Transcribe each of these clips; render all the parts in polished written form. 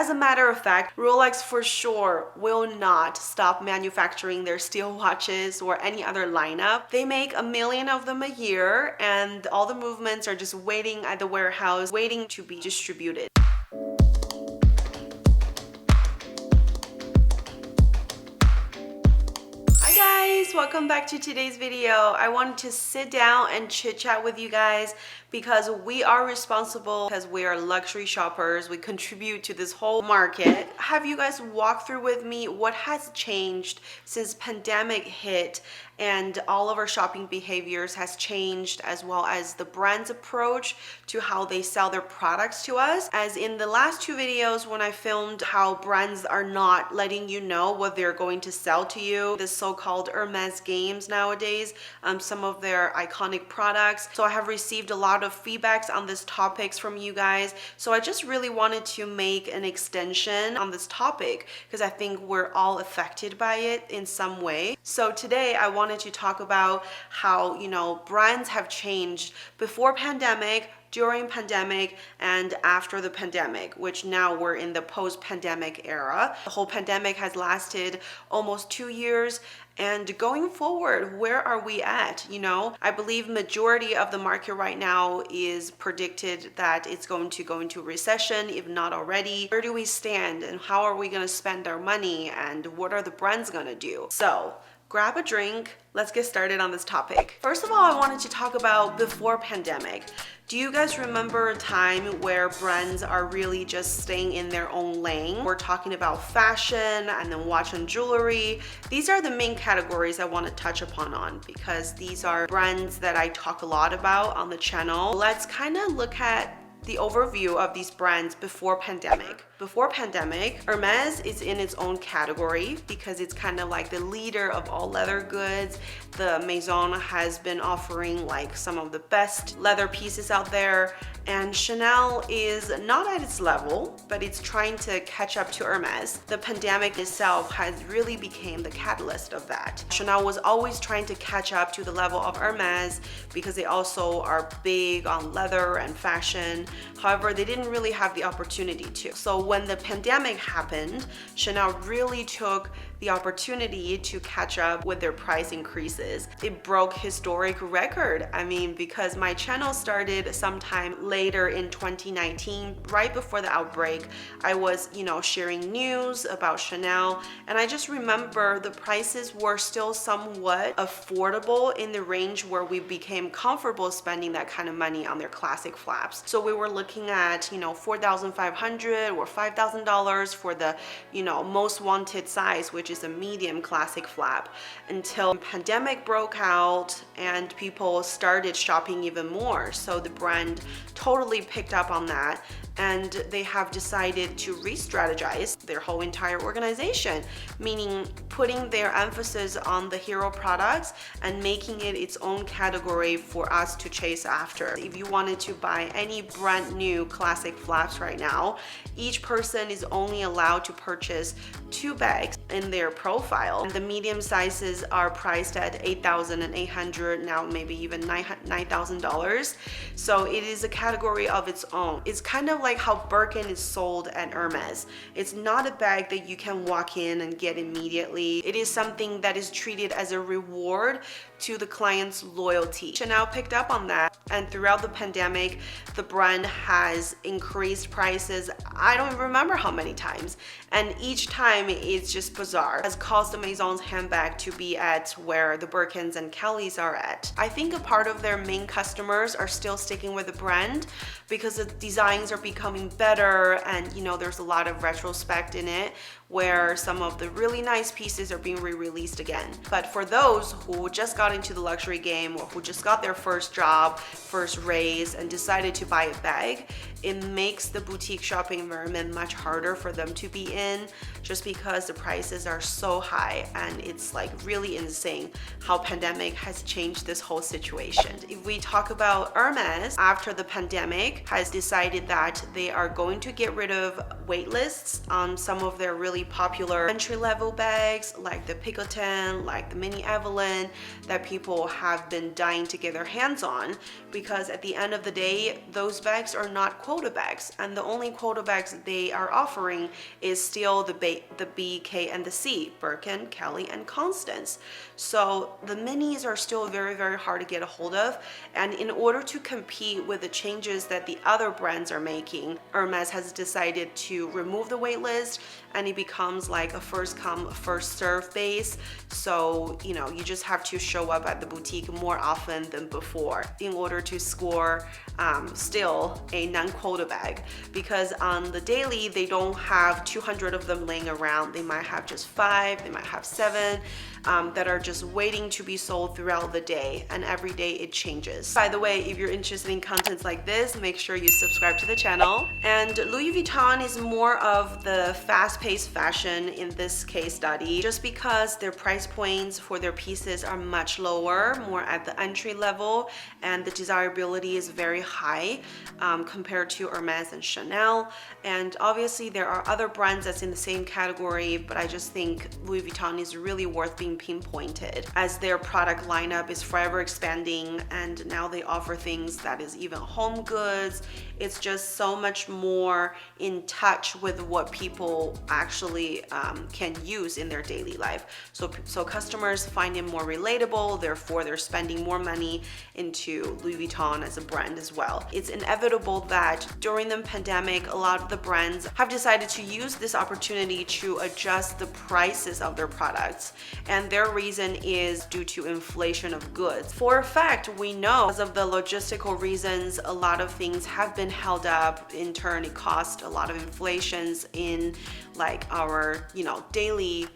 As a matter of fact, Rolex for sure will not stop manufacturing their steel watches or any other lineup. They make 1 million of them a year, and all the movements are just waiting at the warehouse, waiting to be distributed. Welcome back to today's video. I wanted to sit down and chit chat with you guys because we are responsible, because we are luxury shoppers. We contribute to this whole market. Have you guys walk through with me what has changed since pandemic hit and all of our shopping behaviors has changed, as well as the brand's approach to how they sell their products to us. As in the last 2 videos when I filmed how brands are not letting you know what they're going to sell to you, the so-called Hermes games nowadays, some of their iconic products. So I have received a lot of feedbacks on these topics from you guys. So I just really wanted to make an extension on this topic because I think we're all affected by it in some way. So today I wanted to talk about how, brands have changed before pandemic, during pandemic, and after the pandemic, which now we're in the post-pandemic era. The whole pandemic has lasted almost 2 years. And going forward, where are we at? I believe majority of the market right now is predicted that it's going to go into recession, if not already. Where do we stand and how are we going to spend our money and what are the brands going to do? So grab a drink. Let's get started on this topic. First of all, I wanted to talk about before pandemic. Do you guys remember a time where brands are really just staying in their own lane? We're talking about fashion and then watch and jewelry. These are the main categories I want to touch upon because these are brands that I talk a lot about on the channel. Let's kind of look at the overview of these brands before pandemic. Before pandemic, Hermes is in its own category because it's kind of like the leader of all leather goods. The Maison has been offering like some of the best leather pieces out there, and Chanel is not at its level, but it's trying to catch up to Hermes. The pandemic itself has really become the catalyst of that. Chanel was always trying to catch up to the level of Hermes because they also are big on leather and fashion. However, they didn't really have the opportunity to. So when the pandemic happened, Chanel really took the opportunity to catch up with their price increases. It broke historic record. Because my channel started sometime later in 2019, right before the outbreak, I was, sharing news about Chanel, and I just remember the prices were still somewhat affordable in the range where we became comfortable spending that kind of money on their classic flaps. So we were looking at, $4,500 or $5,000 for the, most wanted size, which is a medium classic flap, until pandemic broke out and people started shopping even more. So the brand totally picked up on that, and they have decided to re-strategize their whole entire organization, meaning putting their emphasis on the hero products and making it its own category for us to chase after. If you wanted to buy any brand new classic flaps right now, each person is only allowed to purchase 2 bags in their profile. And the medium sizes are priced at $8,800, now maybe even $9,000. So it is a category of its own. It's kind of like how Birkin is sold at Hermes. It's not a bag that you can walk in and get immediately. It is something that is treated as a reward to the client's loyalty. Chanel picked up on that, and throughout the pandemic, the brand has increased prices. I don't even remember how many times, and each time it's just bizarre. It has caused the Maison's handbag to be at where the Birkins and Kellys are at. I think a part of their main customers are still sticking with the brand because the designs are becoming better, and there's a lot of retrospect in it where some of the really nice pieces are being re-released again. But for those who just got into the luxury game or who just got their first job, first raise, and decided to buy a bag, it makes the boutique shopping environment much harder for them to be in, just because the prices are so high, and it's like really insane how pandemic has changed this whole situation. If we talk about Hermes, after the pandemic, has decided that they are going to get rid of wait lists on some of their really popular entry-level bags like the Picotin, like the Mini Evelyn, that people have been dying to get their hands on, because at the end of the day, those bags are not quote quota bags, and the only quota bags they are offering is still the B, K, and the C, Birkin, Kelly, and Constance. So the minis are still very, very hard to get a hold of, and in order to compete with the changes that the other brands are making, Hermes has decided to remove the wait list, and it becomes like a first come, first serve base. So, you know, you just have to show up at the boutique more often than before in order to score still a non-quota bag, because on the daily they don't have 200 of them laying around. They might have just 5, they might have 7 that are just waiting to be sold throughout the day, and every day it changes. By the way, if you're interested in contents like this, make sure you subscribe to the channel. And Louis Vuitton is more of the fast-paced fashion in this case study, just because their price points for their pieces are much lower, more at the entry level, and the desirability is very high compared to Hermes and Chanel. And obviously there are other brands that's in the same category, but I just think Louis Vuitton is really worth being pinpointed, as their product lineup is forever expanding, and now they offer things that is even home goods. It's just so much more in touch with what people actually can use in their daily life. So customers find it more relatable, therefore they're spending more money into Louis Vuitton as a brand as well. It's inevitable that during the pandemic, a lot of the brands have decided to use this opportunity to adjust the prices of their products, and their reason is due to inflation of goods. For a fact, we know because of the logistical reasons, a lot of things have been held up. In turn, it cost a lot of inflations in like our, you know, daily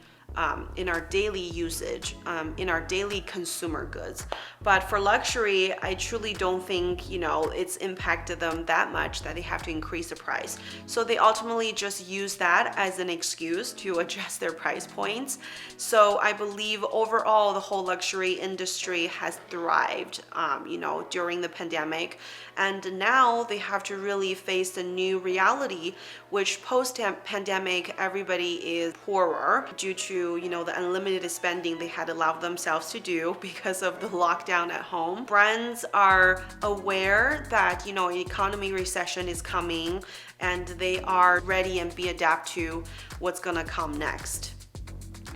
in our daily usage, in our daily consumer goods. But for luxury, I truly don't think, you know, it's impacted them that much that they have to increase the price. So they ultimately just use that as an excuse to adjust their price points. So I believe overall the whole luxury industry has thrived, you know, during the pandemic. And now they have to really face the new reality, which post-pandemic, everybody is poorer due to, you know, the unlimited spending they had allowed themselves to do because of the lockdown at home. Brands are aware that, you know, economy recession is coming, and they are ready and be adapt to what's gonna come next.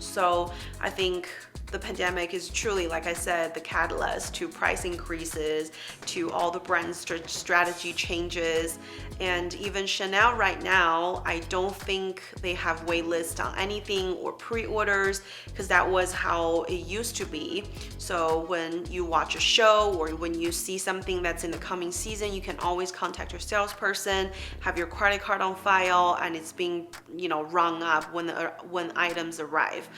So I think the pandemic is truly, like I said, the catalyst to price increases, to all the brand strategy changes. And even Chanel right now, I don't think they have wait lists on anything or pre-orders, because that was how it used to be. So when you watch a show or when you see something that's in the coming season, you can always contact your salesperson, have your credit card on file, and it's being, you know, rung up when items arrive.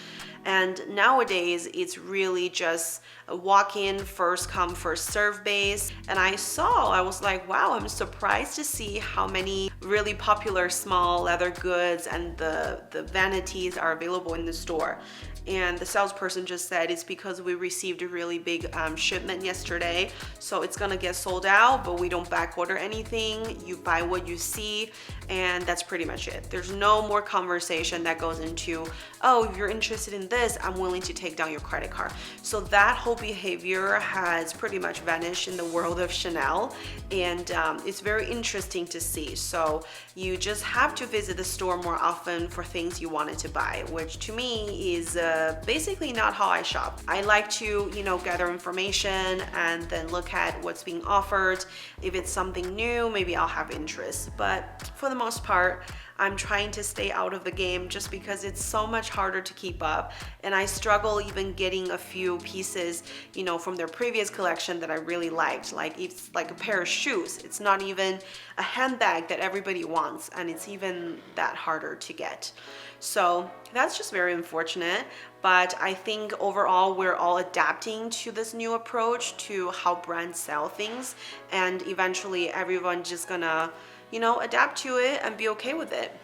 And nowadays it's really just a walk-in, first come, first serve base. And I was like, wow, I'm surprised to see how many really popular small leather goods and the vanities are available in the store. And the salesperson just said it's because we received a really big shipment yesterday, so it's gonna get sold out, but we don't back order anything. You buy what you see, and that's pretty much it. There's no more conversation that goes into, oh, if you're interested in this, I'm willing to take down your credit card. So that whole behavior has pretty much vanished in the world of Chanel, and it's very interesting to see. So you just have to visit the store more often for things you wanted to buy, which to me is basically not how I shop. I like to, you know, gather information and then look at what's being offered. If it's something new, maybe I'll have interest. But for the most part, I'm trying to stay out of the game just because it's so much harder to keep up, and I struggle even getting a few pieces, you know, from their previous collection that I really liked. Like it's like a pair of shoes. It's not even a handbag that everybody wants, and it's even that harder to get. So that's just very unfortunate, but I think overall we're all adapting to this new approach to how brands sell things, and eventually everyone just gonna, you know, adapt to it and be okay with it.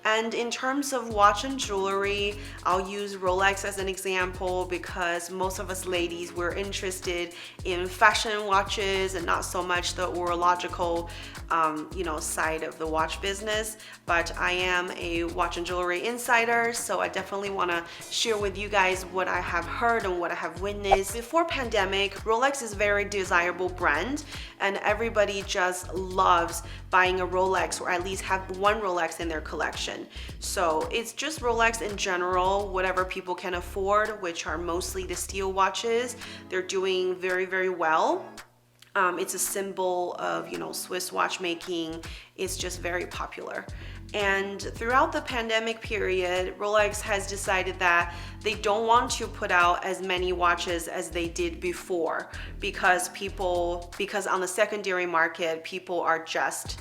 And in terms of watch and jewelry, I'll use Rolex as an example because most of us ladies, we're interested in fashion watches and not so much the horological side of the watch business. But I am a watch and jewelry insider, so I definitely want to share with you guys what I have heard and what I have witnessed. Before pandemic, Rolex is a very desirable brand and everybody just loves buying a Rolex, or at least have one Rolex in their collection. So it's just Rolex in general, whatever people can afford, which are mostly the steel watches. They're doing very, very well. It's a symbol of, Swiss watchmaking. It's just very popular. And throughout the pandemic period, Rolex has decided that they don't want to put out as many watches as they did before because on the secondary market, people are just,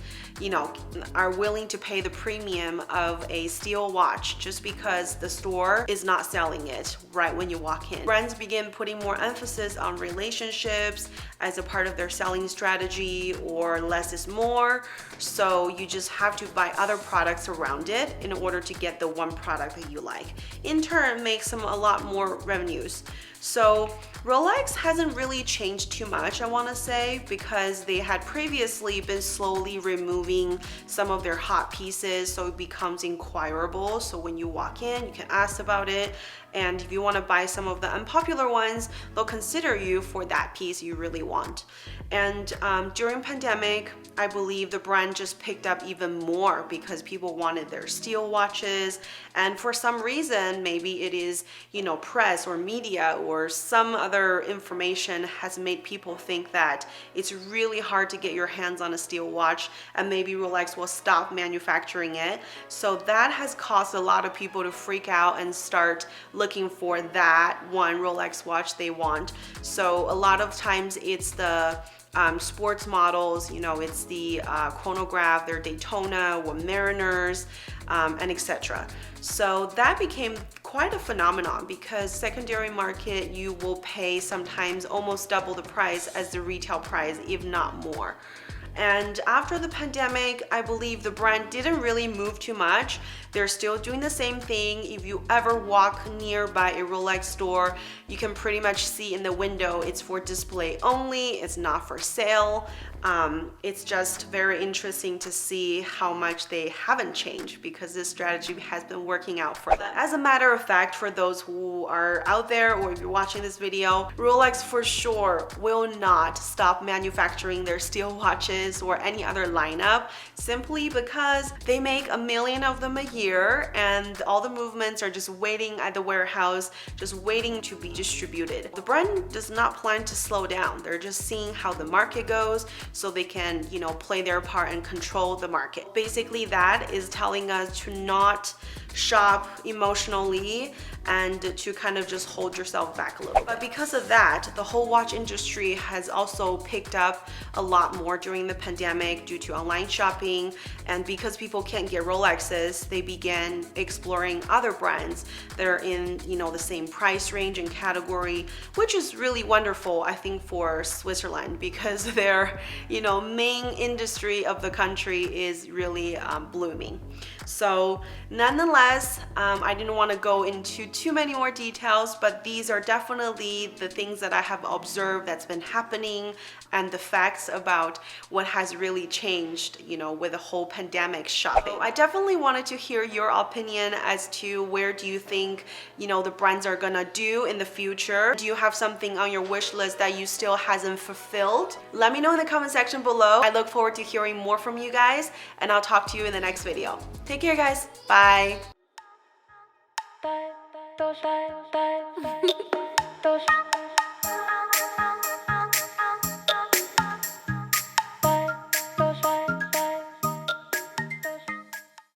are willing to pay the premium of a steel watch just because the store is not selling it right when you walk in. Brands begin putting more emphasis on relationships as a part of their selling strategy, or less is more. So you just have to buy other products around it in order to get the one product that you like. In turn, makes them a lot more revenues. So Rolex hasn't really changed too much, I want to say, because they had previously been slowly removing some of their hot pieces, so it becomes inquirable. So when you walk in, you can ask about it, and if you want to buy some of the unpopular ones, they'll consider you for that piece you really want. And during pandemic, I believe the brand just picked up even more because people wanted their steel watches, and for some reason, maybe it is, press or media or some other information has made people think that it's really hard to get your hands on a steel watch, and maybe Rolex will stop manufacturing it. So that has caused a lot of people to freak out and start looking for that one Rolex watch they want. So a lot of times it's the sports models, it's the chronograph, their Daytona or Mariners, and etc. So that became quite a phenomenon because secondary market, you will pay sometimes almost double the price as the retail price, if not more. And after the pandemic, I believe the brand didn't really move too much. They're still doing the same thing. If you ever walk nearby a Rolex store, you can pretty much see in the window it's for display only, it's not for sale. It's just very interesting to see how much they haven't changed because this strategy has been working out for them. As a matter of fact, for those who are out there or if you're watching this video, Rolex for sure will not stop manufacturing their steel watches or any other lineup simply because they make 1 million of them a year and all the movements are just waiting at the warehouse, just waiting to be distributed. The brand does not plan to slow down. They're just seeing how the market goes so they can, play their part and control the market. Basically, that is telling us to not shop emotionally and to kind of just hold yourself back a little. But because of that, the whole watch industry has also picked up a lot more during the pandemic due to online shopping, and because people can't get Rolexes, they began exploring other brands that are in, the same price range and category, which is really wonderful, I think, for Switzerland because their, main industry of the country is really blooming. So nonetheless, I didn't want to go into too many more details, but these are definitely the things that I have observed that's been happening and the facts about what has really changed, with the whole pandemic shopping. I definitely wanted to hear your opinion as to where do you think, the brands are gonna do in the future. Do you have something on your wish list that you still hasn't fulfilled? Let me know in the comment section below. I look forward to hearing more from you guys, and I'll talk to you in the next video. Take care, guys. Bye.